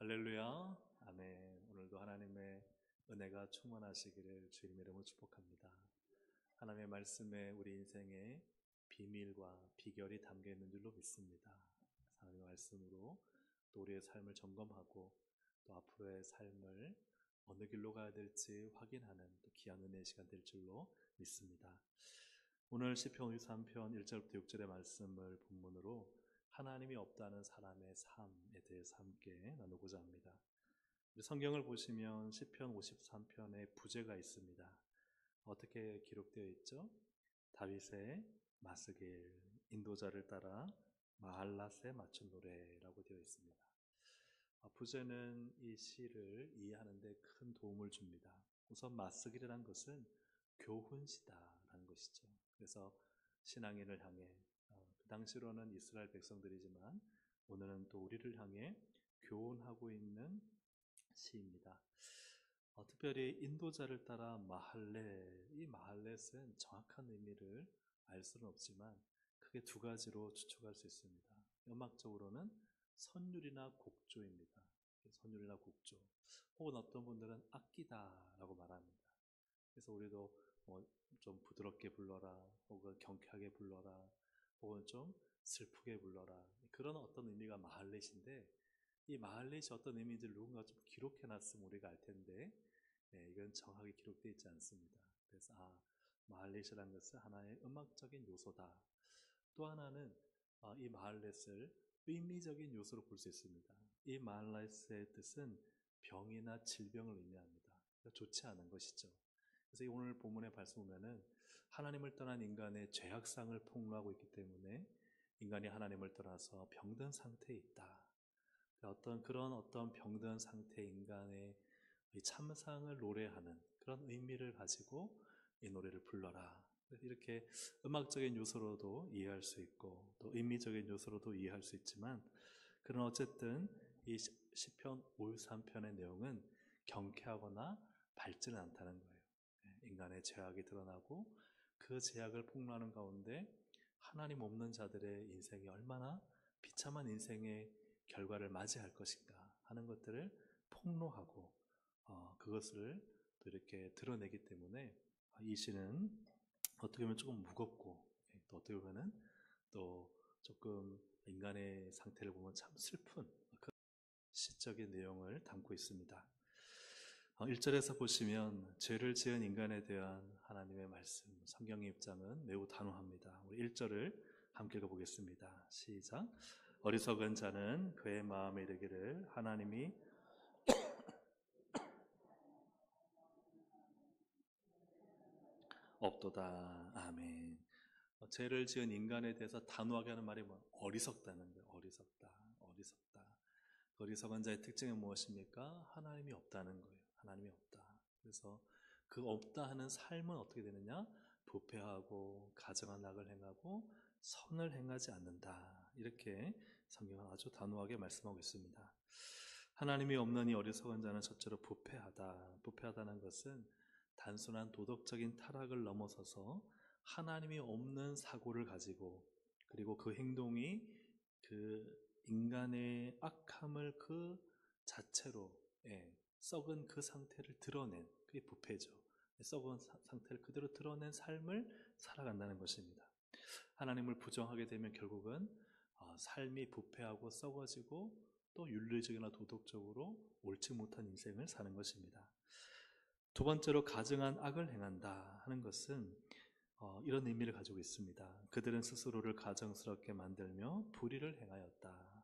할렐루야. 아멘. 오늘도 하나님의 은혜가 충만하시기를 주님 이름으로 축복합니다. 하나님의 말씀에 우리 인생의 비밀과 비결이 담겨 있는 줄로 믿습니다. 하나님의 말씀으로 또 우리의 삶을 점검하고 또 앞으로의 삶을 어느 길로 가야 될지 확인하는 또 귀한 은혜의 시간 될 줄로 믿습니다. 오늘 시편 53편 1절부터 6절의 말씀을 본문으로 하나님이 없다는 사람의 삶에 대해서 함께 나누고자 합니다. 성경을 보시면 시편 53편에 부제가 있습니다. 어떻게 기록되어 있죠? 다윗의 마스길, 인도자를 따라 마할랏에 맞춘 노래라고 되어 있습니다. 부제는 이 시를 이해하는 데 큰 도움을 줍니다. 우선 마스길이라는 것은 교훈시다라는 것이죠. 그래서 신앙인을 향해 그 당시로는 이스라엘 백성들이지만 오늘은 또 우리를 향해 교훈하고 있는 시입니다. 특별히 인도자를 따라 마할렛, 이 마할렛은 정확한 의미를 알 수는 없지만 크게 두 가지로 추측할 수 있습니다. 음악적으로는 선율이나 곡조입니다. 선율이나 곡조, 혹은 어떤 분들은 악기다라고 말합니다. 그래서 우리도 좀 부드럽게 불러라, 혹은 경쾌하게 불러라, 혹은 좀 슬프게 불러라, 그런 어떤 의미가 마할렛인데, 이 마할렛이 어떤 의미인지를 누군가 좀 기록해 놨으면 우리가 알 텐데, 이건 정확하게 기록되어 있지 않습니다. 그래서 마할렛이라는 것은 하나의 음악적인 요소다. 또 하나는 이 마할렛을 의미적인 요소로 볼 수 있습니다. 이 마할렛의 뜻은 병이나 질병을 의미합니다. 좋지 않은 것이죠. 그래서 오늘 본문의 말씀 보면은 하나님을 떠난 인간의 죄악상을 폭로하고 있기 때문에 인간이 하나님을 떠나서 병든 상태에 있다. 어떤 병든 상태 인간의 참상을 노래하는 그런 의미를 가지고 이 노래를 불러라. 이렇게 음악적인 요소로도 이해할 수 있고 또 의미적인 요소로도 이해할 수 있지만, 그런 어쨌든 이 시편 53편의 내용은 경쾌하거나 밝지는 않다는 거예요. 인간의 죄악이 드러나고 그 죄악을 폭로하는 가운데 하나님 없는 자들의 인생이 얼마나 비참한 인생의 결과를 맞이할 것인가 하는 것들을 폭로하고 그것을 또 이렇게 드러내기 때문에 이 시는 어떻게 보면 조금 무겁고 또 어떻게 보면은 또 조금 인간의 상태를 보면 참 슬픈 그 시적인 내용을 담고 있습니다. 1절에서 보시면 죄를 지은 인간에 대한 하나님의 말씀, 성경의 입장은 매우 단호합니다. 우리 1절을 함께 읽어보겠습니다. 시작. 어리석은 자는 그의 마음에 이르기를 하나님이 없도다. 아멘. 죄를 지은 인간에 대해서 단호하게 하는 말이 어리석다는 거예요. 어리석다. 어리석은 자의 특징은 무엇입니까? 하나님이 없다는 거예요. 하나님이 없다. 그래서 그 없다 하는 삶은 어떻게 되느냐? 부패하고 가증한 악을 행하고 선을 행하지 않는다. 이렇게 성경은 아주 단호하게 말씀하고 있습니다. 하나님이 없는 이 어리석은 자는 첫째로 부패하다. 부패하다는 것은 단순한 도덕적인 타락을 넘어서서 하나님이 없는 사고를 가지고, 그리고 그 행동이 그 인간의 악함을 그 자체로 썩은 그 상태를 드러낸, 그게 부패죠. 썩은 상태를 그대로 드러낸 삶을 살아간다는 것입니다. 하나님을 부정하게 되면 결국은 삶이 부패하고 썩어지고 또 윤리적이나 도덕적으로 옳지 못한 인생을 사는 것입니다. 두 번째로 가증한 악을 행한다 하는 것은 이런 의미를 가지고 있습니다. 그들은 스스로를 가증스럽게 만들며 불의를 행하였다.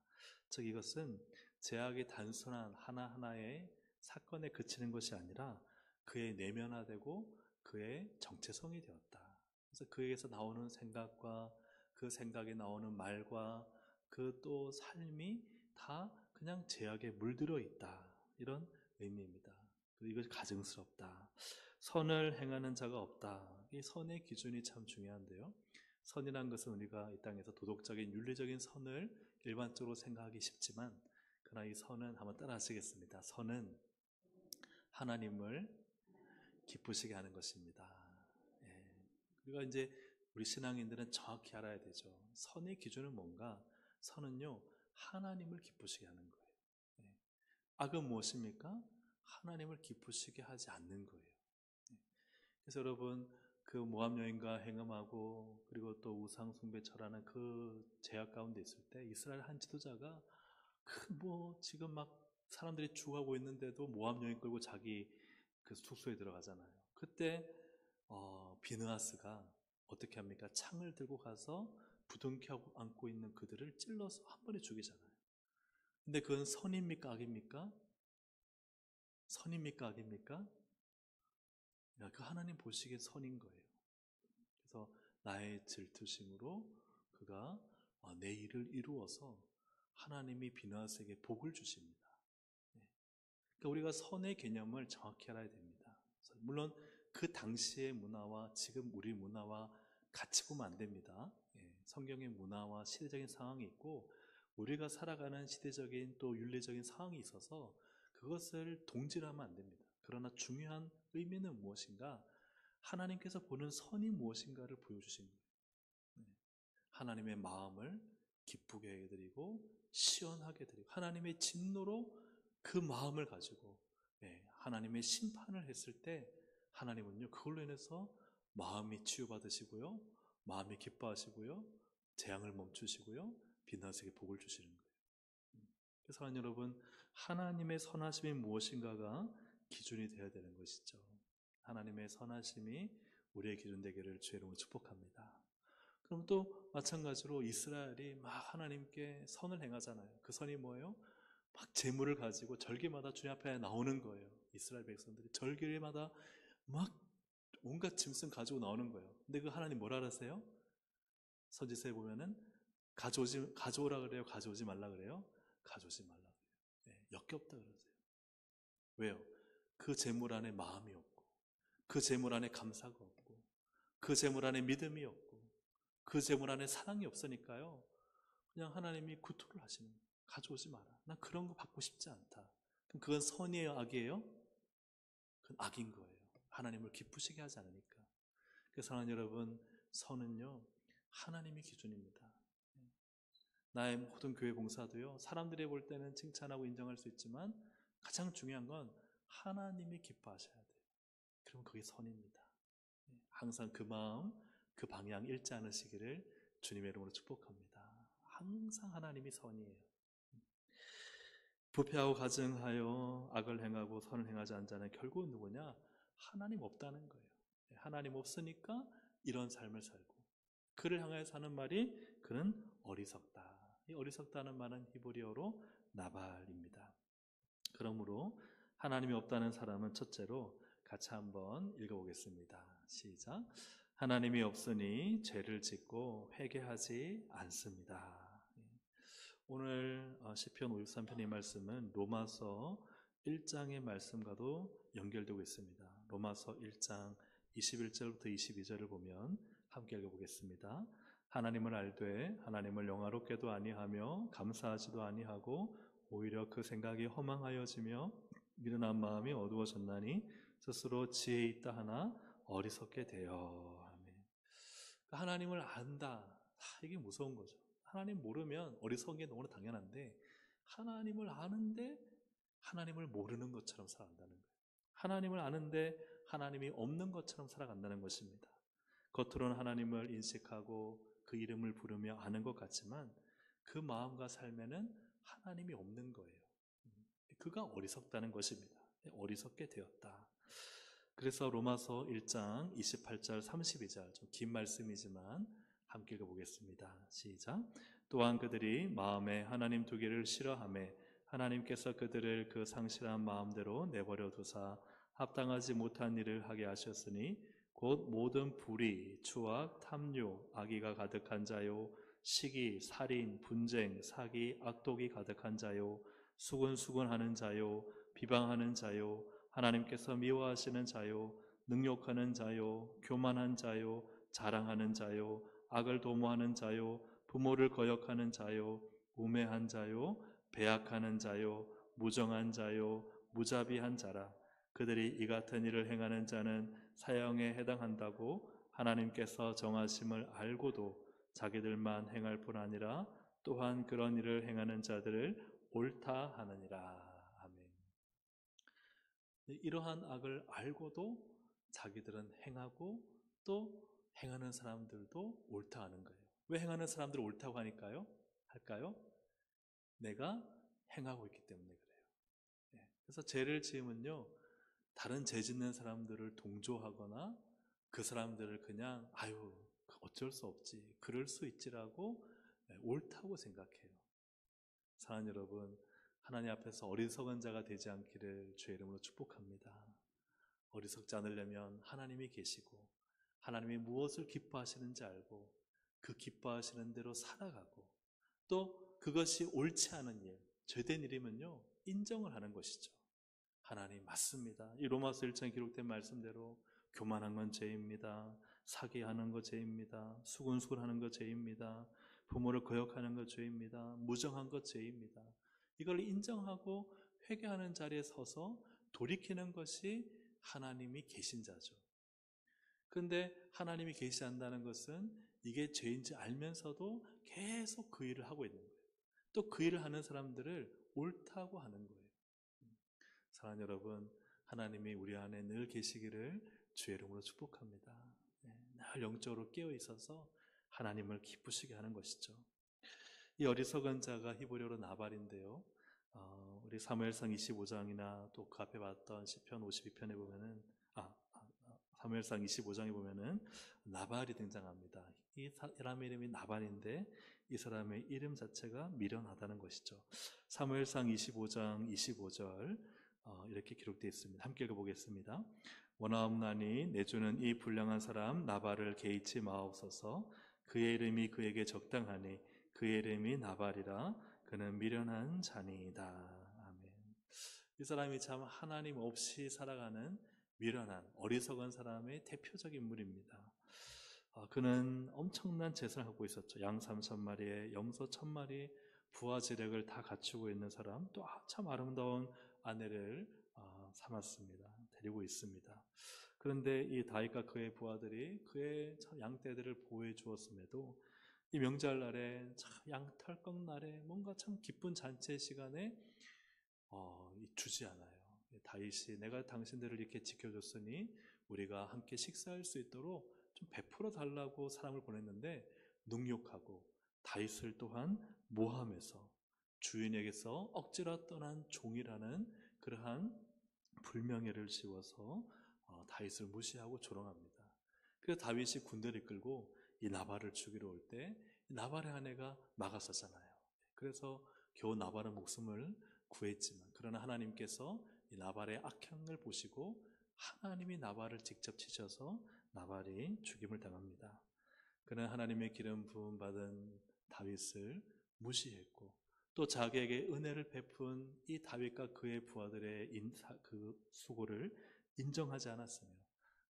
즉 이것은 죄악이 단순한 하나하나의 사건에 그치는 것이 아니라 그의 내면화되고 그의 정체성이 되었다. 그래서 그에게서 나오는 생각과 그 생각에 나오는 말과 그 또 삶이 다 그냥 죄악에 물들어 있다. 이런 의미입니다. 그리고 이것이 가증스럽다. 선을 행하는 자가 없다. 이 선의 기준이 참 중요한데요. 선이라는 것은 우리가 이 땅에서 도덕적인 윤리적인 선을 일반적으로 생각하기 쉽지만, 그러나 이 선은 한번 따라 하시겠습니다. 선은 하나님을 기쁘시게 하는 것입니다. 우리가 이제 우리 신앙인들은 정확히 알아야 되죠. 선의 기준은 뭔가? 선은요, 하나님을 기쁘시게 하는 거예요. 악은 무엇입니까? 하나님을 기쁘시게 하지 않는 거예요. 그래서 여러분, 그 모압 여인과 행음하고 그리고 또 우상 숭배 철하는 그 제약 가운데 있을 때 이스라엘 한 지도자가 지금 막 사람들이 죽어가고 있는데도 모압 여인 끌고 자기 그 숙소에 들어가잖아요. 그때 비느하스가 어떻게 합니까? 창을 들고 가서 부둥켜 안고 있는 그들을 찔러서 한 번에 죽이잖아요. 근데 그건 선입니까 악입니까? 선입니까 악입니까? 그 하나님 보시기엔 선인 거예요. 그래서 나의 질투심으로 그가 내 일을 이루어서 하나님이 비느하스에게 복을 주십니다. 그러니까 우리가 선의 개념을 정확히 알아야 됩니다. 물론 그 당시의 문화와 지금 우리 문화와 같이 보면 안 됩니다. 성경의 문화와 시대적인 상황이 있고 우리가 살아가는 시대적인 또 윤리적인 상황이 있어서 그것을 동질하면 안 됩니다. 그러나 중요한 의미는 무엇인가? 하나님께서 보는 선이 무엇인가를 보여주신 거예요. 하나님의 마음을 기쁘게 해드리고 시원하게 해드리고 하나님의 진노로 그 마음을 가지고 하나님의 심판을 했을 때 하나님은요 그걸로 인해서 마음이 치유받으시고요, 마음이 기뻐하시고요, 재앙을 멈추시고요, 비나스에게 복을 주시는 거예요. 그래서 사랑하는 여러분, 하나님의 선하심이 무엇인가가 기준이 되어야 되는 것이죠. 하나님의 선하심이 우리의 기준 되기를 주의 이름으로 축복합니다. 그럼 또 마찬가지로 이스라엘이 막 하나님께 선을 행하잖아요. 그 선이 뭐예요? 막 재물을 가지고 절기마다 주님 앞에 나오는 거예요. 이스라엘 백성들이 절기마다 막 온갖 짐승 가지고 나오는 거예요. 근데 그 하나님 뭐라 그러세요? 선지서에 보면은 가져오라 그래요? 가져오지 말라 그래요? 가져오지 말라 그래요. 역겹다 그러세요. 왜요? 그 재물 안에 마음이 없고, 그 재물 안에 감사가 없고, 그 재물 안에 믿음이 없고, 그 재물 안에 사랑이 없으니까요. 그냥 하나님이 구토를 하시는 거예요. 가져오지 마라. 난 그런 거 받고 싶지 않다. 그럼 그건 선이에요, 악이에요? 그건 악인 거예요. 하나님을 기쁘시게 하지 않으니까. 그래서 사랑하는 여러분, 선은요 하나님의 기준입니다. 나의 모든 교회 봉사도요 사람들이 볼 때는 칭찬하고 인정할 수 있지만 가장 중요한 건 하나님이 기뻐하셔야 돼요. 그럼 그게 선입니다. 항상 그 마음, 그 방향 잃지 않으시기를 주님의 이름으로 축복합니다. 항상 하나님이 선이에요. 부패하고 가증하여 악을 행하고 선을 행하지 않는 자는 결국은 누구냐? 하나님 없다는 거예요. 하나님 없으니까 이런 삶을 살고, 그를 향하여 사는 말이 그는 어리석다. 이 어리석다는 말은 히브리어로 나발입니다. 그러므로 하나님이 없다는 사람은 첫째로 같이 한번 읽어보겠습니다. 시작. 하나님이 없으니 죄를 짓고 회개하지 않습니다. 오늘 시편 53편의 말씀은 로마서 1장의 말씀과도 연결되고 있습니다. 로마서 1장 21절부터 22절을 보면 함께 읽어보겠습니다. 하나님을 알되 하나님을 영화롭게도 아니하며 감사하지도 아니하고 오히려 그 생각이 허망하여지며 미련한 마음이 어두워졌나니 스스로 지혜 있다 하나 어리석게 되어. 아멘. 하나님을 안다. 이게 무서운 거죠. 하나님 모르면 어리석은 게 너무나 당연한데 하나님을 아는데 하나님을 모르는 것처럼 살아간다는 거예요. 하나님을 아는데 하나님이 없는 것처럼 살아간다는 것입니다. 겉으로는 하나님을 인식하고 그 이름을 부르며 아는 것 같지만 그 마음과 삶에는 하나님이 없는 거예요. 그가 어리석다는 것입니다. 어리석게 되었다. 그래서 로마서 1장 28절 32절 좀 긴 말씀이지만 함께 읽어보겠습니다. 시작. 또한 그들이 마음에 하나님 두기를 싫어하매 하나님께서 그들을 그 상실한 마음대로 내버려 두사 합당하지 못한 일을 하게 하셨으니 곧 모든 불의, 추악, 탐욕, 악의가 가득한 자요, 시기, 살인, 분쟁, 사기, 악독이 가득한 자요, 수군수군하는 자요, 비방하는 자요, 하나님께서 미워하시는 자요, 능욕하는 자요, 교만한 자요, 자랑하는 자요, 악을 도모하는 자요, 부모를 거역하는 자요, 우매한 자요, 배악하는 자요, 무정한 자요, 무자비한 자라. 그들이 이 같은 일을 행하는 자는 사형에 해당한다고 하나님께서 정하심을 알고도 자기들만 행할 뿐 아니라 또한 그런 일을 행하는 자들을 옳다 하느니라. 아멘. 이러한 악을 알고도 자기들은 행하고 또 행하는 사람들도 옳다 하는 거예요. 왜 행하는 사람들을 옳다고 할까요? 내가 행하고 있기 때문에 그래요. 그래서 죄를 지으면요, 다른 죄 짓는 사람들을 동조하거나 그 사람들을 그냥 아유 어쩔 수 없지, 그럴 수 있지라고 옳다고 생각해요. 사랑하는 여러분, 하나님 앞에서 어리석은 자가 되지 않기를 주의 이름으로 축복합니다. 어리석지 않으려면 하나님이 계시고 하나님이 무엇을 기뻐하시는지 알고 그 기뻐하시는 대로 살아가고 또 그것이 옳지 않은 일, 죄된 일이면요 인정을 하는 것이죠. 하나님 맞습니다. 이 로마서 1장에 기록된 말씀대로 교만한 건 죄입니다. 사기하는 거 죄입니다. 수군수군하는 거 죄입니다. 부모를 거역하는 거 죄입니다. 무정한 거 죄입니다. 이걸 인정하고 회개하는 자리에 서서 돌이키는 것이 하나님이 계신 자죠. 그런데 하나님이 계시한다는 것은 이게 죄인지 알면서도 계속 그 일을 하고 있는 거예요. 또 그 일을 하는 사람들을 옳다고 하는 거예요. 사랑하는 여러분, 하나님이 우리 안에 늘 계시기를 주의 이름으로 축복합니다. 늘 영적으로 깨어 있어서 하나님을 기쁘시게 하는 것이죠. 이 어리석은 자가 히브리어로 나발인데요. 우리 사무엘상 25장이나 또 그 앞에 봤던 시편 52편에 보면은 사무엘상 25장에 보면은 나발이 등장합니다. 이 사람의 이름이 나발인데 이 사람의 이름 자체가 미련하다는 것이죠. 사무엘상 25장 25절 이렇게 기록되어 있습니다. 함께 읽어보겠습니다. 원하옵나니 내 주는 이 불량한 사람 나발을 개의치 마옵소서. 그의 이름이 그에게 적당하니 그의 이름이 나발이라. 그는 미련한 자니이다. 아멘. 이 사람이 참 하나님 없이 살아가는 미련한 어리석은 사람의 대표적인 인물입니다. 그는 엄청난 재산을 갖고 있었죠. 양 3,000마리에 염소 1,000마리, 부하 재력을 다 갖추고 있는 사람, 또 참 아름다운 아내를 삼았습니다. 데리고 있습니다. 그런데 이 다윗과 그의 부하들이 그의 양떼들을 보호해 주었음에도 이 명절날에 양 털꺾날에 뭔가 참 기쁜 잔치의 시간에 주지 않아요. 다윗이 내가 당신들을 이렇게 지켜줬으니 우리가 함께 식사할 수 있도록 좀 베풀어 달라고 사람을 보냈는데 능욕하고 다윗을 또한 모함해서 주인에게서 억지로 떠난 종이라는 그러한 불명예를 지워서 다윗을 무시하고 조롱합니다. 그래서 다윗이 군대를 끌고 이 나발을 죽이러 올 때 나발의 아내가 막았었잖아요. 그래서 겨우 나발의 목숨을 구했지만 그러나 하나님께서 이 나발의 악행을 보시고 하나님이 나발을 직접 치셔서 나발이 죽임을 당합니다. 그는 하나님의 기름 부음 받은 다윗을 무시했고 또 자기에게 은혜를 베푼 이 다윗과 그의 부하들의 그 수고를 인정하지 않았으며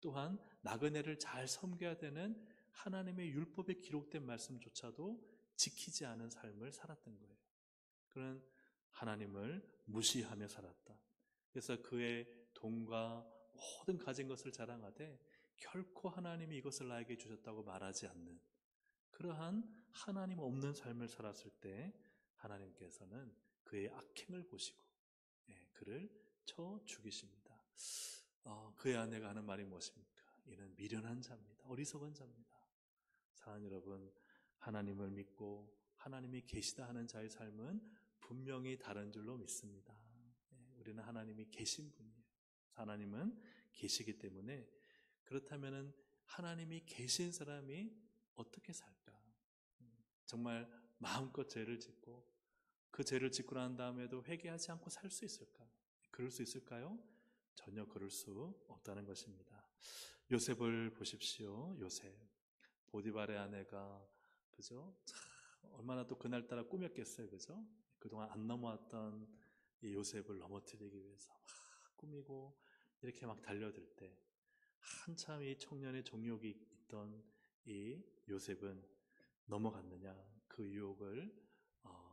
또한 나그네를 잘 섬겨야 되는 하나님의 율법에 기록된 말씀조차도 지키지 않은 삶을 살았던 거예요. 그는 하나님을 무시하며 살았다. 그래서 그의 돈과 모든 가진 것을 자랑하되 결코 하나님이 이것을 나에게 주셨다고 말하지 않는 그러한 하나님 없는 삶을 살았을 때 하나님께서는 그의 악행을 보시고 그를 쳐 죽이십니다. 그의 아내가 하는 말이 무엇입니까? 이는 미련한 자입니다. 어리석은 자입니다. 사랑하는 여러분, 하나님을 믿고 하나님이 계시다 하는 자의 삶은 분명히 다른 줄로 믿습니다. 우리는 하나님이 계신 분이에요. 하나님은 계시기 때문에 그렇다면 하나님이 계신 사람이 어떻게 살까? 정말 마음껏 죄를 짓고 그 죄를 짓고 난 다음에도 회개하지 않고 살 수 있을까? 그럴 수 있을까요? 전혀 그럴 수 없다는 것입니다. 요셉을 보십시오. 요셉. 보디발의 아내가 그죠? 참 얼마나 또 그날따라 꾸몄겠어요. 그죠? 그동안 안 넘어왔던 이 요셉을 넘어뜨리기 위해서 막 꾸미고 이렇게 막 달려들 때 한참 이 청년의 정욕이 있던 이 요셉은 넘어갔느냐? 그 유혹을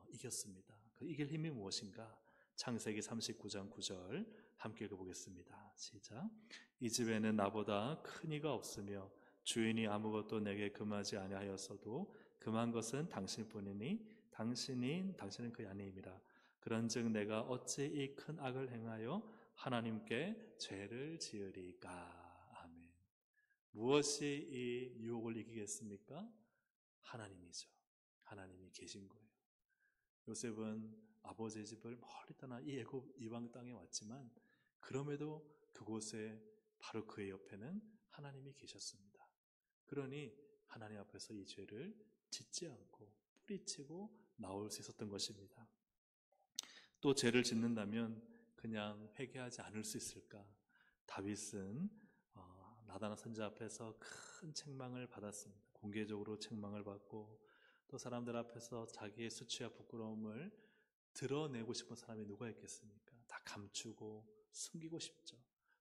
이겼습니다. 그 이길 힘이 무엇인가? 창세기 39장 9절 함께 읽어보겠습니다. 시작. 이 집에는 나보다 큰 이가 없으며 주인이 아무것도 내게 금하지 아니하였어도 금한 것은 당신뿐이니 당신은 그의 아내임이라. 그런즉 내가 어찌 이 큰 악을 행하여 하나님께 죄를 지으리까. 아멘. 무엇이 이 유혹을 이기겠습니까? 하나님이죠. 하나님이 계신 거예요. 요셉은 아버지의 집을 멀리 떠나 이 애굽 이방 땅에 왔지만 그럼에도 그곳에 바로 그의 옆에는 하나님이 계셨습니다. 그러니 하나님 앞에서 이 죄를 짓지 않고 뿌리치고 나올 수 있었던 것입니다. 또 죄를 짓는다면 그냥 회개하지 않을 수 있을까? 다윗은 나단 선지자 앞에서 큰 책망을 받았습니다. 공개적으로 책망을 받고 또 사람들 앞에서 자기의 수치와 부끄러움을 드러내고 싶은 사람이 누가 있겠습니까? 다 감추고 숨기고 싶죠.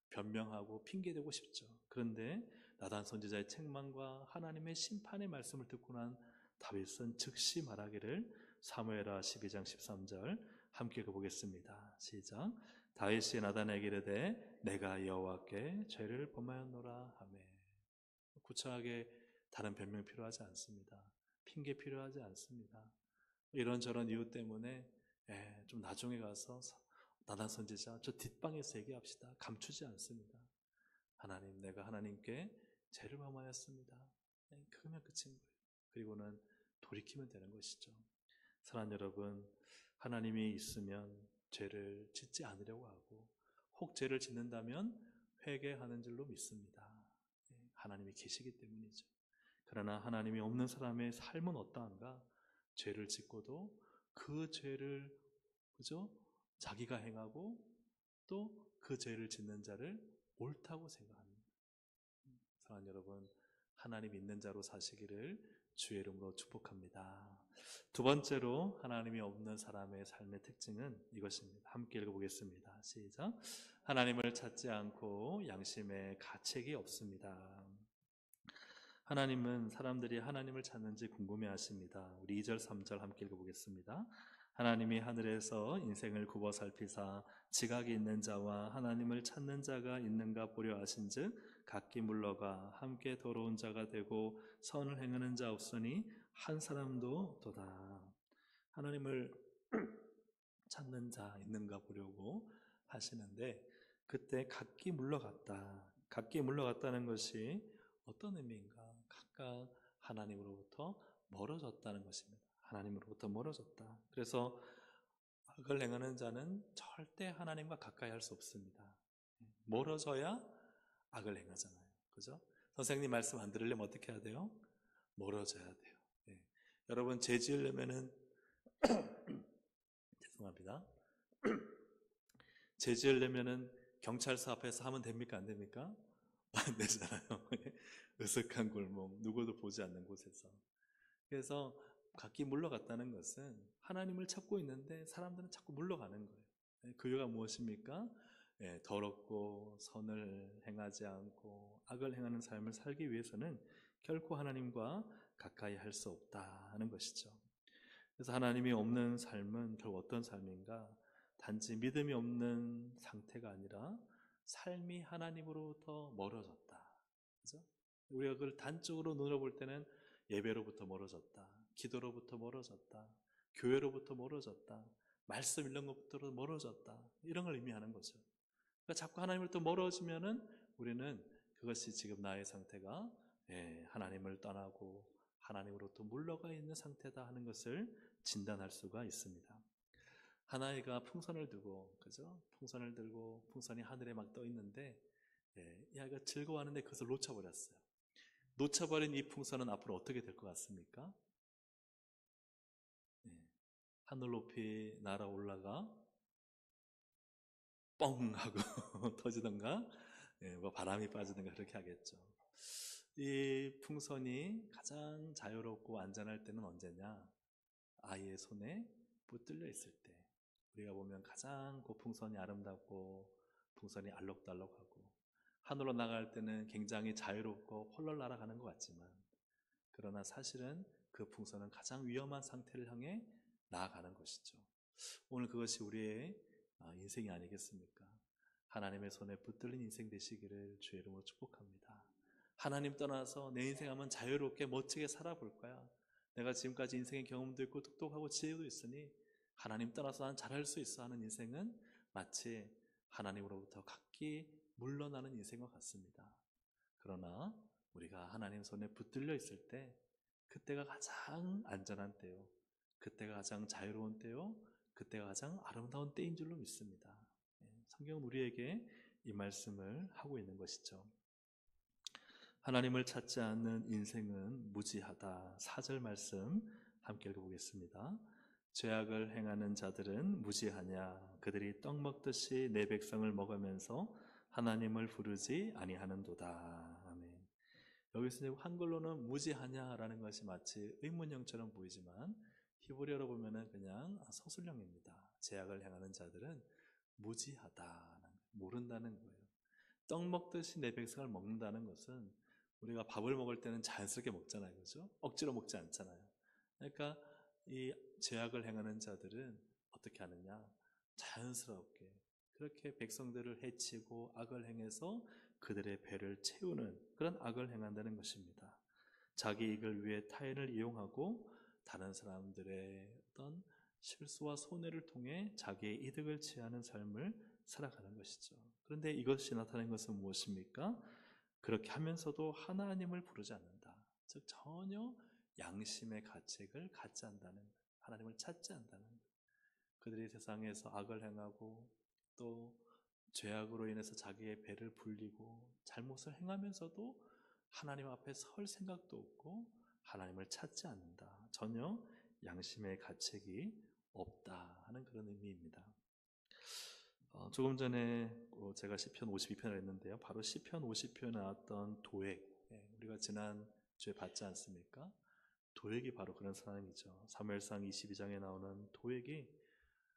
변명하고 핑계대고 싶죠. 그런데 나단 선지자의 책망과 하나님의 심판의 말씀을 듣고 난 다윗은 즉시 말하기를 사무엘하 12장 13절 함께 읽어보겠습니다. 시작. 다윗이 나단에게 이르되 내가 여호와께 죄를 범하였노라 하매. 구차하게 다른 변명이 필요하지 않습니다. 핑계 필요하지 않습니다. 이런저런 이유 때문에 좀 나중에 가서 나단 선지자 저 뒷방에서 얘기합시다. 감추지 않습니다. 하나님, 내가 하나님께 죄를 범하였습니다. 그러면 끝인 거예요. 그리고는 돌이키면 되는 것이죠. 사랑하는 여러분, 하나님이 있으면 죄를 짓지 않으려고 하고 혹 죄를 짓는다면 회개하는 줄로 믿습니다. 하나님이 계시기 때문이죠. 그러나 하나님이 없는 사람의 삶은 어떠한가? 죄를 짓고도 그 죄를 그죠? 자기가 행하고 또 그 죄를 짓는 자를 옳다고 생각합니다. 사랑하는 여러분, 하나님 있는 자로 사시기를 주의 이름으로 축복합니다. 두 번째로 하나님이 없는 사람의 삶의 특징은 이것입니다. 함께 읽어보겠습니다. 시작. 하나님을 찾지 않고 양심에 가책이 없습니다. 하나님은 사람들이 하나님을 찾는지 궁금해하십니다. 우리 2절 3절 함께 읽어보겠습니다. 하나님이 하늘에서 인생을 굽어 살피사 지각이 있는 자와 하나님을 찾는 자가 있는가 보려 하신즉 각기 물러가 함께 더러운 자가 되고 선을 행하는 자 없으니 한 사람도 없도다. 하나님을 찾는 자 있는가 보려고 하시는데 그때 각기 물러갔다. 각기 물러갔다는 것이 어떤 의미인가? 각각 하나님으로부터 멀어졌다는 것입니다. 하나님으로부터 멀어졌다. 그래서 악을 행하는 자는 절대 하나님과 가까이 할 수 없습니다. 멀어져야 악을 행하잖아요. 그죠? 선생님 말씀 안 들으려면 어떻게 해야 돼요? 멀어져야 돼요. 여러분 죄 지으려면은 죄송합니다. 죄 지으려면은 경찰서 앞에서 하면 됩니까? 안 됩니까? 안 되잖아요. 으슥한 골목, 누구도 보지 않는 곳에서. 그래서 각기 물러갔다는 것은 하나님을 찾고 있는데 사람들은 자꾸 물러가는 거예요. 그 이유가 무엇입니까? 더럽고 선을 행하지 않고 악을 행하는 삶을 살기 위해서는 결코 하나님과 가까이 할 수 없다는 것이죠. 그래서 하나님이 없는 삶은 결국 어떤 삶인가? 단지 믿음이 없는 상태가 아니라 삶이 하나님으로부터 멀어졌다. 그죠? 우리가 그걸 단적으로 눈으로 볼 때는 예배로부터 멀어졌다. 기도로부터 멀어졌다. 교회로부터 멀어졌다. 말씀 읽는 것부터 멀어졌다. 이런 걸 의미하는 거죠. 그러니까 자꾸 하나님으로부터 멀어지면은 우리는 그것이 지금 나의 상태가 하나님을 떠나고 하나님으로부터 물러가 있는 상태다 하는 것을 진단할 수가 있습니다. 하나이가 풍선을 두고, 그죠? 풍선을 들고 풍선이 하늘에 막 떠 있는데, 이 아이가 즐거워하는데 그것을 놓쳐버렸어요. 놓쳐버린 이 풍선은 앞으로 어떻게 될 것 같습니까? 하늘 높이 날아올라가 뻥 하고 터지던가, 뭐 바람이 빠지던가 그렇게 하겠죠. 이 풍선이 가장 자유롭고 안전할 때는 언제냐? 아이의 손에 붙들려 있을 때. 우리가 보면 가장 그 풍선이 아름답고 풍선이 알록달록하고 하늘로 나갈 때는 굉장히 자유롭고 헐렁 날아가는 것 같지만 그러나 사실은 그 풍선은 가장 위험한 상태를 향해 나아가는 것이죠. 오늘 그것이 우리의 인생이 아니겠습니까? 하나님의 손에 붙들린 인생 되시기를 주의 이름으로 축복합니다. 하나님 떠나서 내 인생 한번 자유롭게 멋지게 살아볼 거야. 내가 지금까지 인생의 경험도 있고 똑똑하고 지혜도 있으니 하나님 떠나서 난 잘할 수 있어 하는 인생은 마치 하나님으로부터 각기 물러나는 인생과 같습니다. 그러나 우리가 하나님 손에 붙들려 있을 때 그때가 가장 안전한 때요, 그때가 가장 자유로운 때요, 그때가 가장 아름다운 때인 줄로 믿습니다. 성경은 우리에게 이 말씀을 하고 있는 것이죠. 하나님을 찾지 않는 인생은 무지하다. 4절 말씀 함께 읽어보겠습니다. 죄악을 행하는 자들은 무지하냐. 그들이 떡 먹듯이 내 백성을 먹으면서 하나님을 부르지 아니하는도다. 아멘. 여기서 한글로는 무지하냐라는 것이 마치 의문형처럼 보이지만 히브리어로 보면은 그냥 서술형입니다. 죄악을 행하는 자들은 무지하다, 모른다는 거예요. 떡 먹듯이 내 백성을 먹는다는 것은 우리가 밥을 먹을 때는 자연스럽게 먹잖아요, 그렇죠? 억지로 먹지 않잖아요. 그러니까 이 죄악을 행하는 자들은 어떻게 하느냐? 자연스럽게 그렇게 백성들을 해치고 악을 행해서 그들의 배를 채우는 그런 악을 행한다는 것입니다. 자기 이익을 위해 타인을 이용하고 다른 사람들의 어떤 실수와 손해를 통해 자기의 이득을 취하는 삶을 살아가는 것이죠. 그런데 이것이 나타낸 것은 무엇입니까? 그렇게 하면서도 하나님을 부르지 않는다. 즉 전혀 양심의 가책을 갖지 않는다는 거예요. 하나님을 찾지 않는다는 거예요. 그들이 세상에서 악을 행하고 또 죄악으로 인해서 자기의 배를 불리고 잘못을 행하면서도 하나님 앞에 설 생각도 없고 하나님을 찾지 않는다. 전혀 양심의 가책이 없다 하는 그런 의미입니다. 조금 전에 제가 시편 52편을 했는데요. 바로 시편 50편에 나왔던 도액, 우리가 지난주에 봤지 않습니까? 도액이 바로 그런 사람이죠. 사무엘상 22장에 나오는 도액이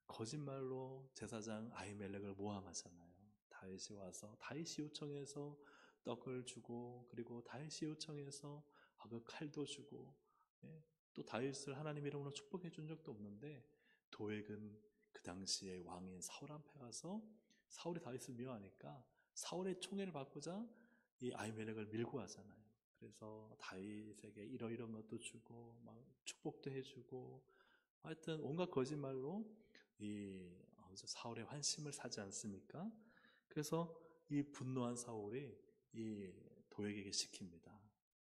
거짓말로 제사장 아히멜렉을 모함하잖아요. 다윗이 와서 다윗이 요청해서 떡을 주고 그리고 다윗이 요청해서 그 칼도 주고 또 다윗을 하나님 이름으로 축복해 준 적도 없는데 도액은 그 당시에 왕인 사울 앞에 가서 사울이 다윗을 미워하니까 사울의 총애를 받고자 이 아히멜렉을 밀고 가잖아요. 그래서 다윗에게 이러이러한 것도 주고 막 축복도 해주고 하여튼 온갖 거짓말로 이 사울의 환심을 사지 않습니까? 그래서 이 분노한 사울이 이 도액에게 시킵니다.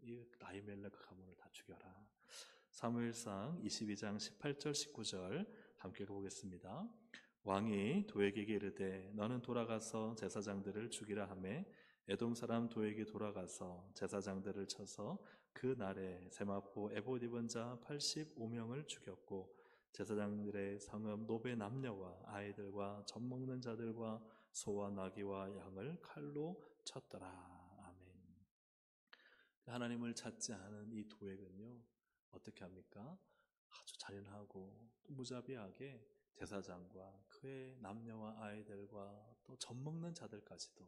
이 아히멜렉 가문을 다 죽여라. 사무엘상 22장 18절 19절 함께 읽어보겠습니다. 왕이 도액에게 이르되 너는 돌아가서 제사장들을 죽이라 하매 에돔 사람 도액이 돌아가서 제사장들을 쳐서 그 날에 세마포 에봇 입은 자 85명을 죽였고 제사장들의 성읍 노베 남녀와 아이들과 젖 먹는 자들과 소와 나귀와 양을 칼로 쳤더라. 아멘. 하나님을 찾지 않은 이 도액은요 어떻게 합니까? 아주 잔인하고 또 무자비하게 제사장과 그의 남녀와 아이들과 또 젖먹는 자들까지도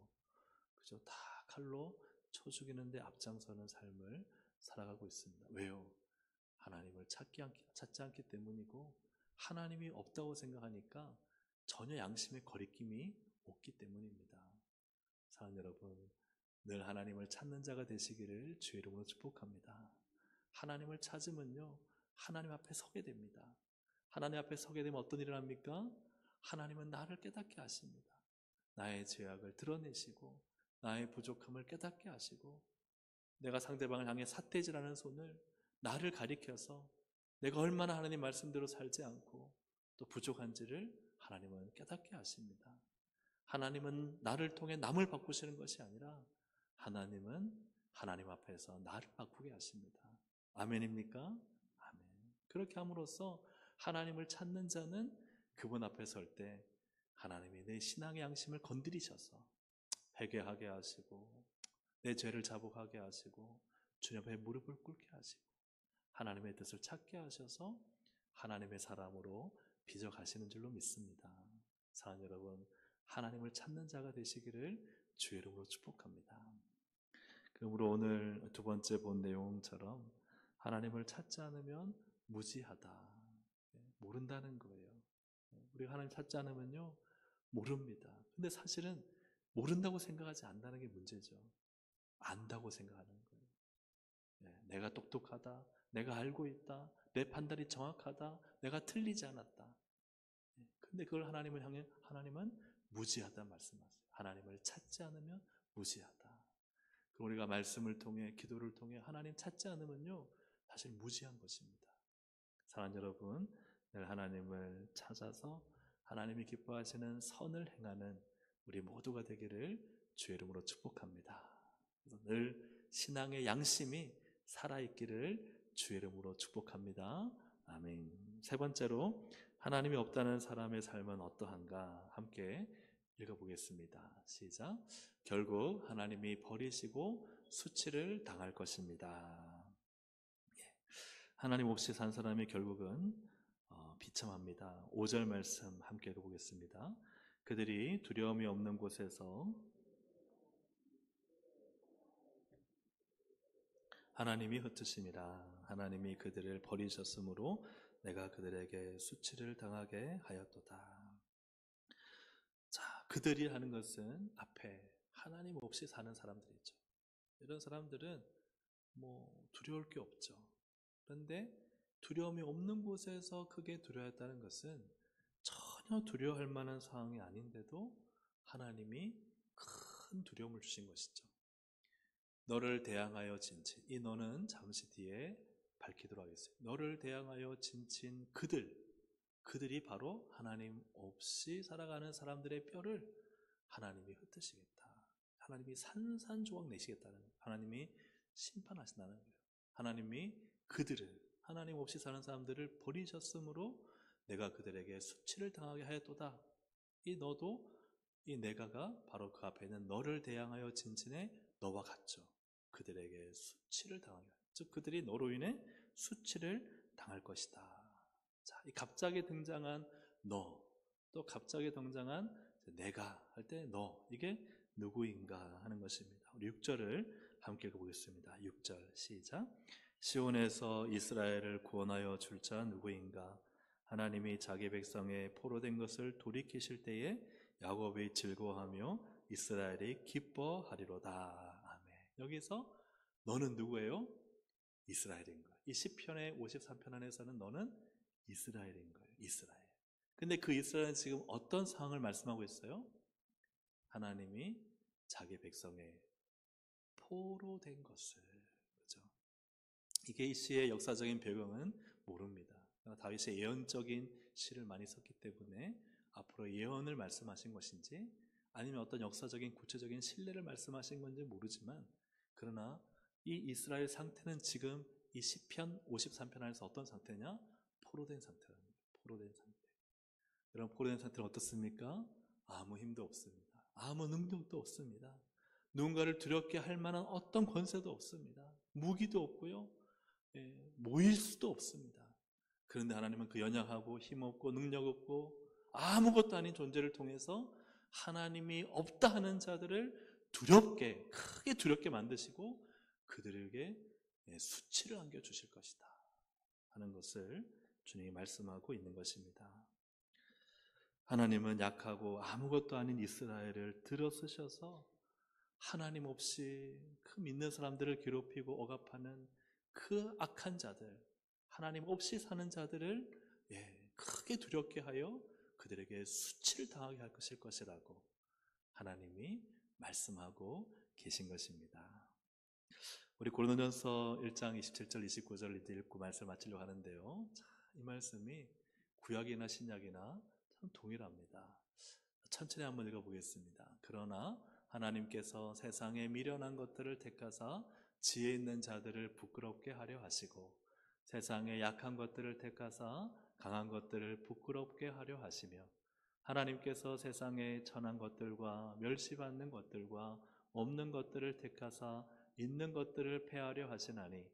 그저 다 칼로 쳐 죽이는데 앞장서는 삶을 살아가고 있습니다. 왜요? 하나님을 찾지 않기 때문이고 하나님이 없다고 생각하니까 전혀 양심의 거리낌이 없기 때문입니다. 사랑하는 여러분, 늘 하나님을 찾는 자가 되시기를 주의 이름으로 축복합니다. 하나님을 찾으면요 하나님 앞에 서게 됩니다. 하나님 앞에 서게 되면 어떤 일을 합니까? 하나님은 나를 깨닫게 하십니다. 나의 죄악을 드러내시고 나의 부족함을 깨닫게 하시고 내가 상대방을 향해 삿대질하는 손을 나를 가리켜서 내가 얼마나 하나님 말씀대로 살지 않고 또 부족한지를 하나님은 깨닫게 하십니다. 하나님은 나를 통해 남을 바꾸시는 것이 아니라 하나님은 하나님 앞에서 나를 바꾸게 하십니다. 아멘입니까? 아멘. 그렇게 함으로써 하나님을 찾는 자는 그분 앞에 설 때 하나님이 내 신앙의 양심을 건드리셔서 회개하게 하시고 내 죄를 자복하게 하시고 주님 앞에 무릎을 꿇게 하시고 하나님의 뜻을 찾게 하셔서 하나님의 사람으로 빚어가시는 줄로 믿습니다. 사랑하는 여러분, 하나님을 찾는 자가 되시기를 주의 이름으로 축복합니다. 그러므로 오늘 두 번째 본 내용처럼 하나님을 찾지 않으면 무지하다, 모른다는 거예요. 우리가 하나님 찾지 않으면요 모릅니다. 근데 사실은 모른다고 생각하지 않는다는 게 문제죠. 안다고 생각하는 거예요. 내가 똑똑하다, 내가 알고 있다, 내 판단이 정확하다, 내가 틀리지 않았다. 근데 그걸 하나님을 향해 하나님은 무지하다 말씀하세요. 하나님을 찾지 않으면 무지하다. 우리가 말씀을 통해, 기도를 통해 하나님 찾지 않으면요, 사실 무지한 것입니다. 사랑하는 여러분, 늘 하나님을 찾아서 하나님이 기뻐하시는 선을 행하는 우리 모두가 되기를 주의 이름으로 축복합니다. 그래서 늘 신앙의 양심이 살아있기를 주의 이름으로 축복합니다. 아멘. 세 번째로, 하나님이 없다는 사람의 삶은 어떠한가 함께 읽어보겠습니다. 시작. 결국 하나님이 버리시고 수치를 당할 것입니다. 하나님 없이 산 사람이 결국은 비참합니다. 5절 말씀 함께 읽어보겠습니다. 그들이 두려움이 없는 곳에서 하나님이 흩으심이라. 하나님이 그들을 버리셨으므로 내가 그들에게 수치를 당하게 하였도다. 자, 그들이 하는 것은 앞에 하나님 없이 사는 사람들이죠. 이런 사람들은 두려울 게 없죠. 그런데 두려움이 없는 곳에서 크게 두려워했다는 것은 전혀 두려워할 만한 상황이 아닌데도 하나님이 큰 두려움을 주신 것이죠. 너를 대항하여 진친, 이 너는 잠시 뒤에 밝히도록 하겠습니다. 너를 대항하여 진친 그들이 바로 하나님 없이 살아가는 사람들의 뼈를 하나님이 흩으시겠다. 하나님이 산산조각 내시겠다는 거예요. 하나님이 심판하신다는 거예요. 하나님이 하나님 없이 사는 사람들을 버리셨으므로 내가 그들에게 수치를 당하게 하였도다. 이 내가가 바로 그 앞에 있는 너를 대항하여 진친의 너와 같죠. 그들에게 수치를 당하게 하여, 즉 그들이 너로 인해 수치를 당할 것이다. 자, 이 갑자기 등장한 너, 또 갑자기 등장한 내가 할 때 너, 이게 누구인가 하는 것입니다. 우리 6절을 함께 읽어보겠습니다. 6절 시작. 시온에서 이스라엘을 구원하여 줄 자 누구인가? 하나님이 자기 백성의 포로된 것을 돌이키실 때에 야곱이 즐거워하며 이스라엘이 기뻐하리로다. 아멘. 여기서 너는 누구예요? 이스라엘인 거예요. 이 시편의 53편 안에서는 너는 이스라엘인 거예요. 이스라엘. 근데 그 이스라엘은 지금 어떤 상황을 말씀하고 있어요? 하나님이 자기 백성의 포로된 것을, 그렇죠? 이게 이 시의 역사적인 배경은 모릅니다. 다윗이 예언적인 시를 많이 썼기 때문에 앞으로 예언을 말씀하신 것인지 아니면 어떤 역사적인 구체적인 신뢰를 말씀하신 건지 모르지만, 그러나 이 이스라엘 상태는 지금 이 시편 53편 안에서 어떤 상태냐? 포로된 상태랍니다. 포로된 상태. 여러분, 포로된 상태는 어떻습니까? 아무 힘도 없습니다. 아무 능력도 없습니다. 누군가를 두렵게 할 만한 어떤 권세도 없습니다. 무기도 없고요. 모일 수도 없습니다. 그런데 하나님은 그 연약하고 힘없고 능력 없고 아무것도 아닌 존재를 통해서 하나님이 없다 하는 자들을 크게 두렵게 만드시고 그들에게 수치를 안겨주실 것이다 하는 것을 주님이 말씀하고 있는 것입니다. 하나님은 약하고 아무것도 아닌 이스라엘을 들어쓰셔서 하나님 없이 그 믿는 사람들을 괴롭히고 억압하는 그 악한 자들, 하나님 없이 사는 자들을 크게 두렵게 하여 그들에게 수치를 당하게 할 것이라고 하나님이 말씀하고 계신 것입니다. 우리 고린도전서 1장 27절 29절 읽고 말씀을 마치려고 하는데요. 자, 이 말씀이 구약이나 신약이나 참 동일합니다. 천천히 한번 읽어보겠습니다. 그러나 하나님께서 세상에 미련한 것들을 택하사 지혜 있는 자들을 부끄럽게 하려 하시고 세상에 약한 것들을 택하사 강한 것들을 부끄럽게 하려 하시며 하나님께서 세상에 천한 것들과 멸시받는 것들과 없는 것들을 택하사 있는 것들을 폐하려 하시나니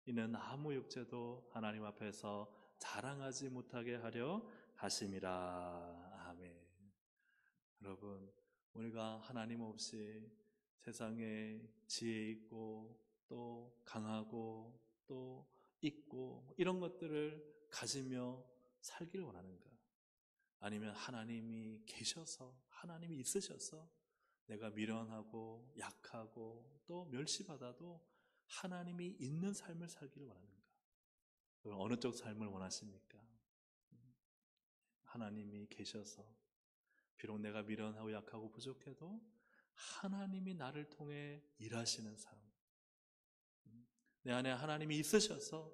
이는 아무 육체도 하나님 앞에서 자랑하지 못하게 하려 하심이라. 아멘. 여러분, 우리가 하나님 없이 세상에 지혜 있고 또 강하고 또 있고 이런 것들을 가지며 살기를 원하는가? 아니면 하나님이 계셔서, 하나님이 있으셔서 내가 미련하고 약하고 또 멸시받아도 하나님이 있는 삶을 살기를 원하는가? 어느 쪽 삶을 원하십니까? 하나님이 계셔서 비록 내가 미련하고 약하고 부족해도 하나님이 나를 통해 일하시는 삶, 내 안에 하나님이 있으셔서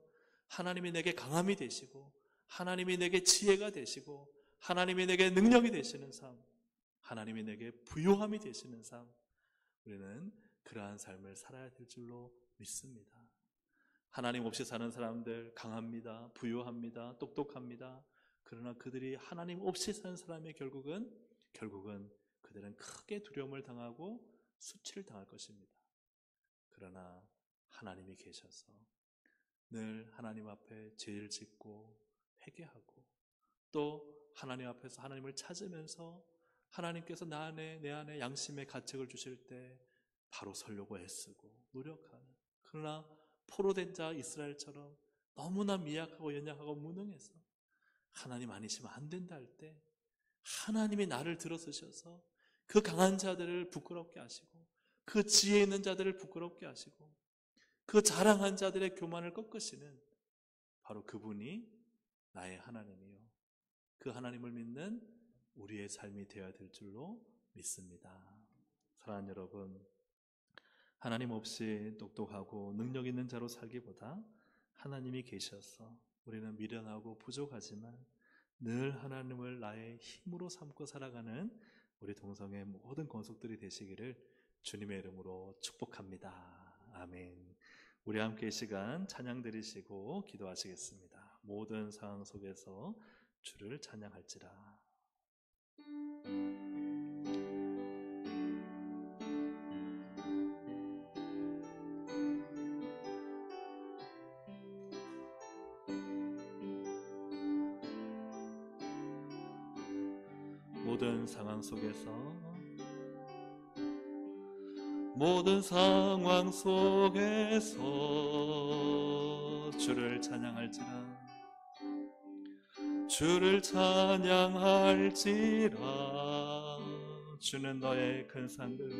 하나님이 내게 강함이 되시고 하나님이 내게 지혜가 되시고 하나님이 내게 능력이 되시는 삶, 하나님이 내게 부요함이 되시는 삶, 우리는 그러한 삶을 살아야 될 줄로 믿습니다. 하나님 없이 사는 사람들 강합니다. 부요합니다. 똑똑합니다. 그러나 그들이 하나님 없이 사는 사람의 결국은 그들은 크게 두려움을 당하고 수치를 당할 것입니다. 그러나 하나님이 계셔서 늘 하나님 앞에 죄를 짓고 회개하고 또 하나님 앞에서 하나님을 찾으면서 하나님께서 내 안에 양심의 가책을 주실 때 바로 서려고 애쓰고 노력하는, 그러나 포로된 자 이스라엘처럼 너무나 미약하고 연약하고 무능해서 하나님 아니시면 안 된다 할 때 하나님이 나를 들어서셔서 그 강한 자들을 부끄럽게 하시고 그 지혜 있는 자들을 부끄럽게 하시고 그 자랑한 자들의 교만을 꺾으시는 바로 그분이 나의 하나님이요, 그 하나님을 믿는 우리의 삶이 되어야 될 줄로 믿습니다. 사랑하는 여러분, 하나님 없이 똑똑하고 능력 있는 자로 살기보다 하나님이 계셔서 우리는 미련하고 부족하지만 늘 하나님을 나의 힘으로 삼고 살아가는 우리 동성의 모든 권속들이 되시기를 주님의 이름으로 축복합니다. 아멘. 우리 함께 이 시간 찬양 드리시고 기도하시겠습니다. 모든 상황 속에서 주를 찬양할지라. 모든 상황 속에서 주를 찬양할지라. 주를 찬양할지라. 주는 너의 큰 상급,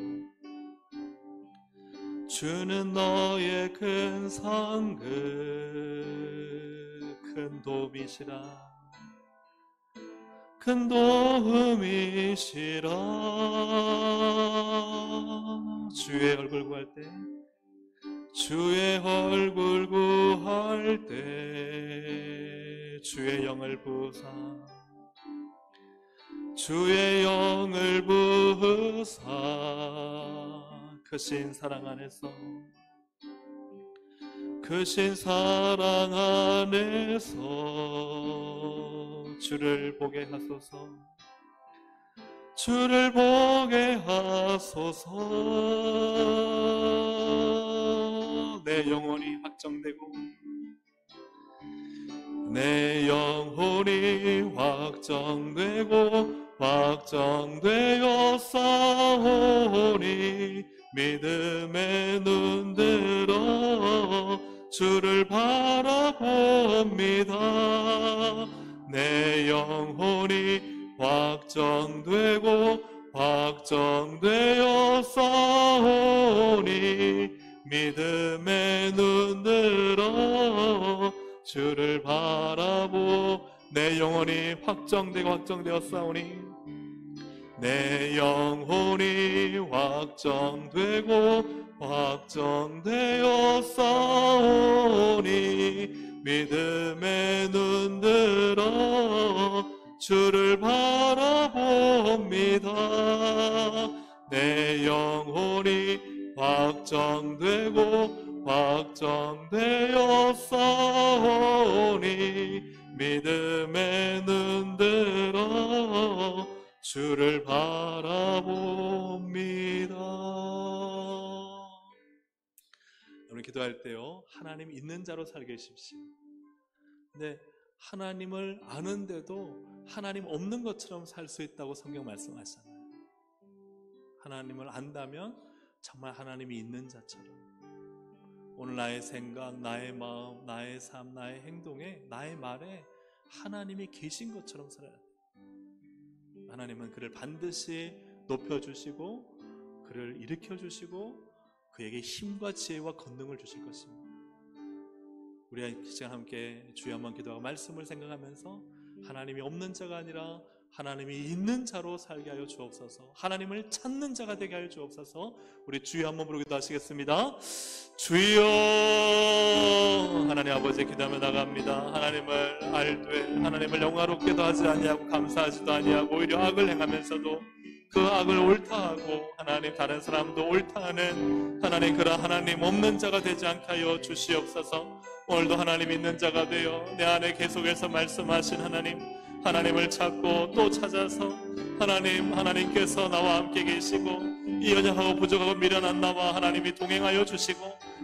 주는 너의 큰 상급, 큰 도움이시라. 큰 도움이시라. 주의 얼굴 구할 때, 주의 얼굴 구할 때 주의 영을 부으사, 주의 영을 부으사 크신 사랑 안에서, 크신 사랑 안에서 주를 보게 하소서. 주를 보게 하소서. 내 영혼이 확정되고, 내 영혼이 확정되어 싸우니 믿음의 눈 들어 주를 바라봅니다. 내 영혼이 확정되어 싸우니 믿음의 눈 들어 주를 바라보. 내 영혼이 확정되어 싸우니, 내 영혼이 확정되어 싸우니 믿음의 눈 들어 주를 바라봅니다. 내 영혼이 확정되어 싸우니 믿음의 눈 들어 주를 바라봅니다. 여러분 기도할 때요, 하나님 있는 자로 살게 하십시오. 근데 하나님을 아는데도 하나님 없는 것처럼 살 수 있다고 성경 말씀하시잖아요. 하나님을 안다면 정말 하나님이 있는 자처럼 오늘 나의 생각, 나의 마음, 나의 삶, 나의 행동에, 나의 말에 하나님이 계신 것처럼 살아야 돼요. 하나님은 그를 반드시 높여주시고 그를 일으켜주시고 그에게 힘과 지혜와 권능을 주실 것입니다. 우리 이 시간 함께 주여 한번 기도하고 말씀을 생각하면서 하나님이 없는 자가 아니라 하나님이 있는 자로 살게 하여 주옵소서. 하나님을 찾는 자가 되게 하여 주옵소서. 우리 주여 한번 부르기도 하시겠습니다. 주여. 하나님 아버지 기도하며 나갑니다. 하나님을 알되 하나님을 영화롭게도 하지 아니하고 감사하지도 아니하고 오히려 악을 행하면서도 그 악을 옳다하고 하나님 다른 사람도 옳다하는 하나님 그런 하나님 없는 자가 되지 않게 하여 주시옵소서. 오늘도 하나님 있는 자가 되어 내 안에 계속해서 말씀하신 하나님을 찾고 또 찾아서 하나님께서 나와 함께 계시고 이 연약하고 부족하고 미련한 나와 하나님이 동행하여 주시고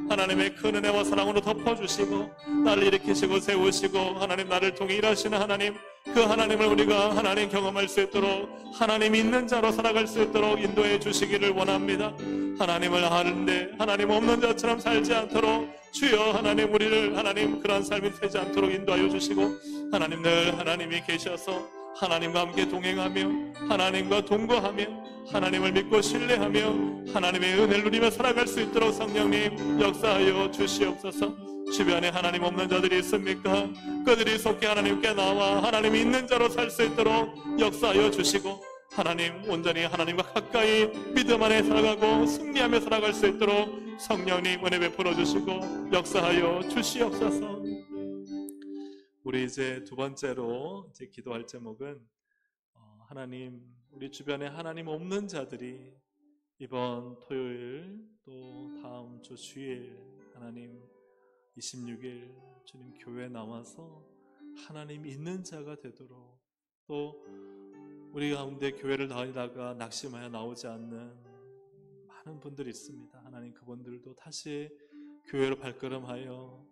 하나님의 큰 은혜와 사랑으로 덮어주시고 나를 일으키시고 세우시고 하나님 나를 통해 일하시는 하나님 그 하나님을 우리가 하나님 경험할 수 있도록 하나님 있는 자로 살아갈 수 있도록 인도해 주시기를 원합니다. 하나님을 아는데 하나님 없는 자처럼 살지 않도록 주여 하나님 우리를 하나님 그런 삶이 되지 않도록 인도하여 주시고 하나님 늘 하나님이 계셔서 하나님과 함께 동행하며 하나님과 동거하며 하나님을 믿고 신뢰하며 하나님의 은혜를 누리며 살아갈 수 있도록 성령님 역사하여 주시옵소서. 주변에 하나님 없는 자들이 있습니까? 그들이 속히 하나님께 나와 하나님이 있는 자로 살 수 있도록 역사하여 주시고 하나님 온전히 하나님과 가까이 믿음 안에 살아가고 승리하며 살아갈 수 있도록 성령님 은혜 베풀어 주시고 역사하여 주시옵소서. 우리 이제 두 번째로 이제 기도할 제목은 하나님 우리 주변에 하나님 없는 자들이 이번 토요일 또 다음 주 주일 하나님 26일 주님 교회에 나와서 하나님 있는 자가 되도록 또 우리 가운데 교회를 다니다가 낙심하여 나오지 않는 많은 분들이 있습니다. 하나님 그분들도 다시 교회로 발걸음하여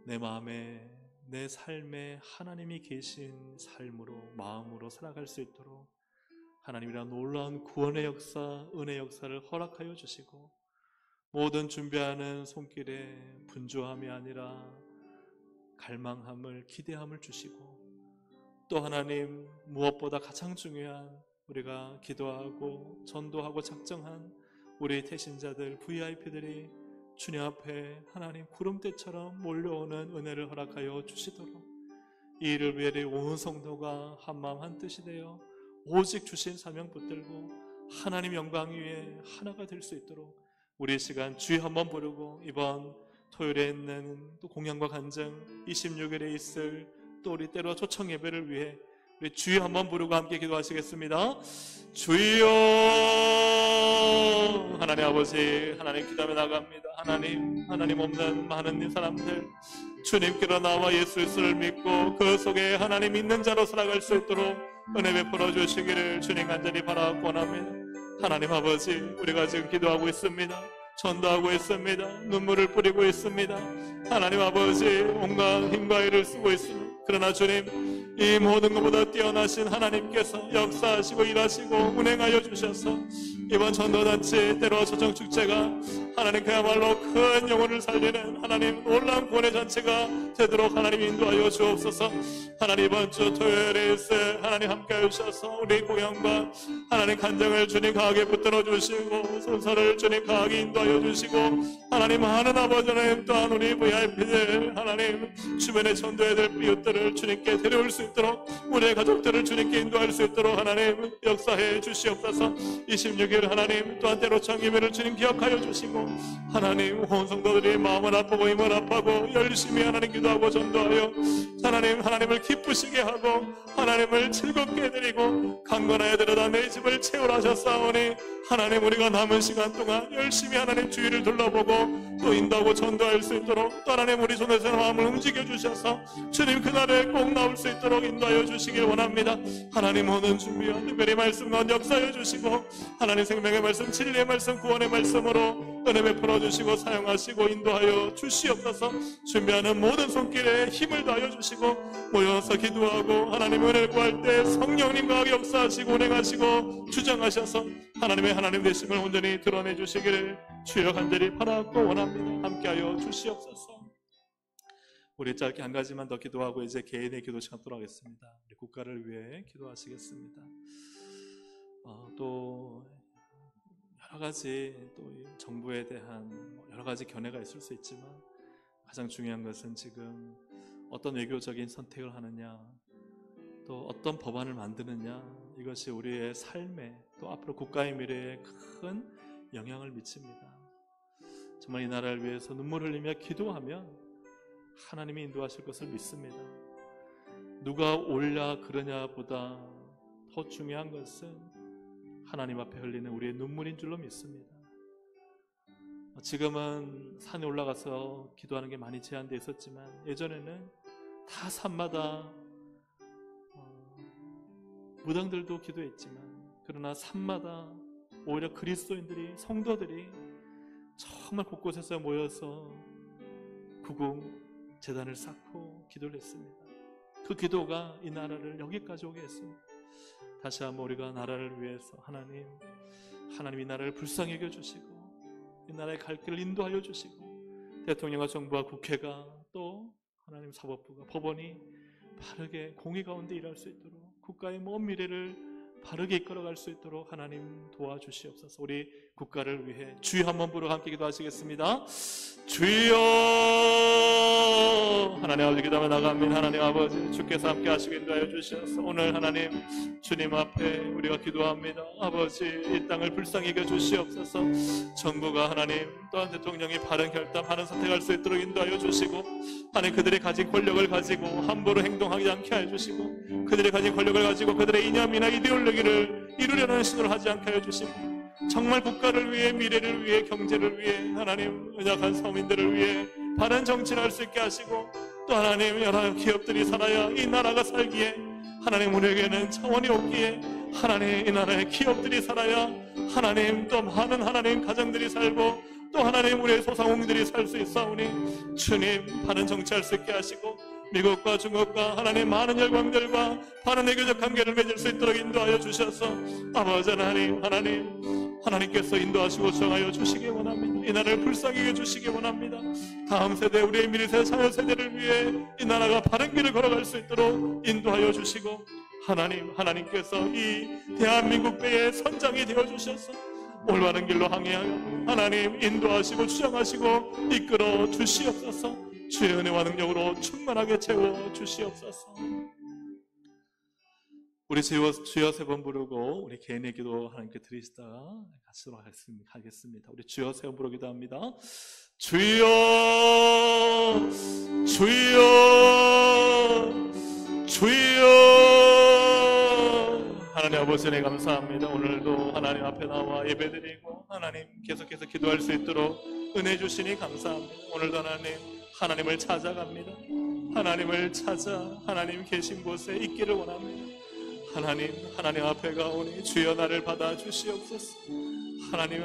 내 마음에 내 삶에 하나님이 계신 삶으로 마음으로 살아갈 수 있도록 하나님이란 놀라운 구원의 역사, 은혜 역사를 허락하여 주시고 모든 준비하는 손길에 분주함이 아니라 갈망함을 기대함을 주시고 또 하나님 무엇보다 가장 중요한 우리가 기도하고 전도하고 작정한 우리 태신자들 VIP들이 주님 앞에 하나님 구름대처럼 몰려오는 은혜를 허락하여 주시도록 이 일을 위해 온 성도가 한마음 한뜻이 되어 오직 주신 사명 붙들고 하나님 영광 위에 하나가 될 수 있도록 우리 시간 주여 한번 부르고 이번 토요일에 있는 또 공양과 간증 26일에 있을 또 우리 때로 초청 예배를 위해 우리 주여 한번 부르고 함께 기도하시겠습니다. 주여 하나님 아버지 하나님 기도하며 나갑니다. 하나님 없는 많은 사람들 주님께로 나와 예수 그리스도를 믿고 그 속에 하나님 있는 자로 살아갈 수 있도록 은혜 베풀어 주시기를 주님 간절히 바라고 원합니다. 하나님 아버지 우리가 지금 기도하고 있습니다. 전도하고 있습니다. 눈물을 뿌리고 있습니다. 하나님 아버지 온갖 힘과 일을 쓰고 있습니다. 그러나 주님 이 모든 것보다 뛰어나신 하나님께서 역사하시고 일하시고 운행하여 주셔서 이번 전도단체 때로 초청축제가 하나님 그야말로 큰 영혼을 살리는 하나님 놀라운 구원의 잔치가 되도록 하나님 인도하여 주옵소서. 하나님 이번 주 토요일에 있을 하나님 함께하여 주셔서 우리 공연과 하나님 간증을 주님 강하게 붙들어 주시고 순서를 주님 강하게 인도하여 주시고 하나님 많은 아버지 하나님 또한 우리 VIP들 하나님 주변의 전도해야 될 이웃들을 주님께 데려올 수 있도록 우리의 가족들을 주님께 인도할 수 있도록 하나님 역사해 주시옵소서. 26일 하나님 또한 때로 청기회를 주님 기억하여 주시고 하나님 온 성도들이 마음을 아프고 힘을 아파하고 열심히 하나님 기도하고 전도하여 하나님을 기쁘시게 하고 하나님을 즐겁게 해드리고 강건하여 들여다 내 집을 채우라 하셨사오니 하나님 우리가 남은 시간 동안 열심히 하나님 주위를 둘러보고 또 인도하고 전도할 수 있도록 또 하나님 우리 손에서 마음을 움직여 주셔서 주님 그날에 꼭 나올 수 있도록 인도하여 주시길 원합니다. 하나님 모든 준비와 특별히 말씀 가운데 역사해 주시고 하나님 생명의 말씀 진리의 말씀 구원의 말씀으로 은혜 베풀어 주시고 사용하시고 인도하여 주시옵소서. 준비하는 모든 손길에 힘을 다하여 주시고 모여서 기도하고 하나님 은혜를 구할 때 성령님 강하게 역사하시고 운행하시고 주장하셔서 하나님의 하나님 되심을 온전히 드러내 주시기를 주여 간절히 바라고 원합니다. 함께하여 주시옵소서. 우리 짧게 한 가지만 더 기도하고 이제 개인의 기도 시간 돌아가겠습니다. 우리 국가를 위해 기도하시겠습니다. 또 여러 가지 또 정부에 대한 여러 가지 견해가 있을 수 있지만 가장 중요한 것은 지금 어떤 외교적인 선택을 하느냐 또 어떤 법안을 만드느냐, 이것이 우리의 삶에 또 앞으로 국가의 미래에 큰 영향을 미칩니다. 정말 이 나라를 위해서 눈물 흘리며 기도하면 하나님이 인도하실 것을 믿습니다. 누가 옳냐 그러냐보다 더 중요한 것은 하나님 앞에 흘리는 우리의 눈물인 줄로 믿습니다. 지금은 산에 올라가서 기도하는 게 많이 제한되어 있었지만 예전에는 다 산마다 무당들도 기도했지만, 그러나 산마다 오히려 그리스도인들이, 성도들이 정말 곳곳에서 모여서 구궁 제단을 쌓고 기도를 했습니다. 그 기도가 이 나라를 여기까지 오게 했습니다. 다시 한번 우리가 나라를 위해서 하나님 이 나라를 불쌍히 여겨주시고 이 나라의 갈 길을 인도하여 주시고, 대통령과 정부와 국회가 또 하나님 사법부가, 법원이 바르게 공의 가운데 일할 수 있도록, 국가의 먼 미래를 바르게 이끌어갈 수 있도록 하나님 도와주시옵소서. 우리 국가를 위해 주여 한번 부르고 함께 기도하시겠습니다. 주여. 하나님 아버지 기도하며 나갑니다. 하나님 아버지, 주께서 함께 하시고 인도하여 주시옵소서. 오늘 하나님 주님 앞에 우리가 기도합니다. 아버지, 이 땅을 불쌍히 여겨 주시옵소서. 정부가 하나님, 또한 대통령이 바른 결단, 바른 선택할 수 있도록 인도하여 주시고, 하나님 그들이 가진 권력을 가지고 함부로 행동하지 않게 해 주시고, 그들이 가진 권력을 가지고 그들의 이념이나 이데올로기를 이루려는 시도를 하지 않게 해 주시고, 정말 국가를 위해, 미래를 위해, 경제를 위해, 하나님 연약한 서민들을 위해 바른 정치를 할 수 있게 하시고, 또 하나님 여러 기업들이 살아야 이 나라가 살기에, 하나님 우리에게는 차원이 없기에, 하나님 이 나라의 기업들이 살아야 하나님 또 많은 하나님 가정들이 살고, 또 하나님 우리의 소상공인들이 살 수 있사오니 주님 바른 정치할 수 있게 하시고, 미국과 중국과 하나님 많은 열방들과 바른 외교적 관계를 맺을 수 있도록 인도하여 주셔서, 아버지 하나님께서 인도하시고 정하여 주시기 원합니다. 이 나라를 불쌍히 해주시기 원합니다. 다음 세대, 우리의 미래 자녀 세대를 위해 이 나라가 바른 길을 걸어갈 수 있도록 인도하여 주시고, 하나님께서 이 대한민국 배의 선장이 되어 주셔서 올바른 길로 항해하여 하나님 인도하시고 주장하시고 이끌어 주시옵소서. 주의 은혜와 능력으로 충만하게 채워 주시옵소서. 우리 주여 세 번 부르고 우리 개인의 기도 하나님께 드리시다가 같이도록 하겠습니다. 우리 주여 세 번 부르 기도합니다. 주여, 주여, 주여. 하나님 아버지 은혜 감사합니다. 오늘도 하나님 앞에 나와 예배드리고 하나님 계속해서 기도할 수 있도록 은혜 주시니 감사합니다. 오늘도 하나님을 찾아갑니다. 하나님을 찾아 하나님 계신 곳에 있기를 원합니다. 하나님 앞에 가오니 주여 나를 받아 주시옵소서. 하나님